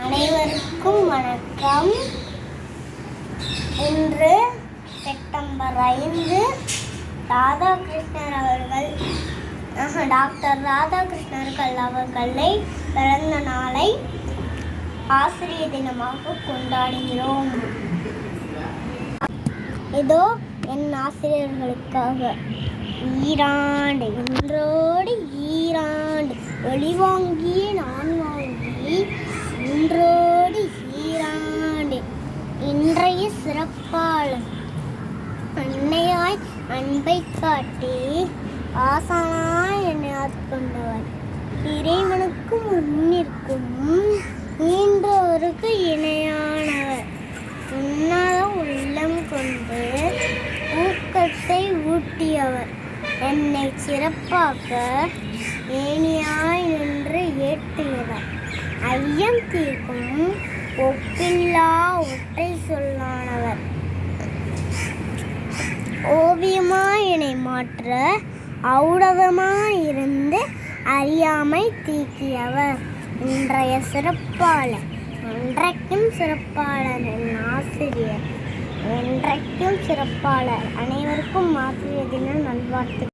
அனைவருக்கும் வணக்கம். இன்று செப்டம்பர் 5 டாக்டர் ராதாகிருஷ்ணர்கள் அவர்களை பிறந்த நாளை ஆசிரியர் தினமாக கொண்டாடுகிறோம். இதோ என் ஆசிரியர்களுக்காக. ஈராண்டு இன்றோடு ஈராண்டு ஒளிவாங்கிய நான் வாங்கி இன்றோடு ஈராண்டு. இன்றைய சிறப்பாளர் அன்னையாய் அன்பை காட்டி ஆசானாய் என்னை ஆட்கொண்டவர். இறைவனுக்கும் முன்னிற்கும் ஈன்றோருக்கு இணையானவர். உன்னத உள்ளம் கொண்டு ஊக்கத்தை ஊட்டியவர். என்னை சிறப்பாக்க ஏணியாய் நின்று ஏற்றியவர். ஐயம் தீர்க்கும் ஒப்பில்லா ஒற்றை சொல்லானவர். ஓவியமாய் என்னை மாற்ற ஔடதமாயிருந்து அறியாமை தீக்கியவர். இன்றைய சிறப்பாளர் என்றைக்கும் சிறப்பாளர் என் ஆசிரியர். என்றைக்கும் சிறப்பாளர். அனைவருக்கும் ஆசிரியர் தின நல்வாழ்த்துக்கள்.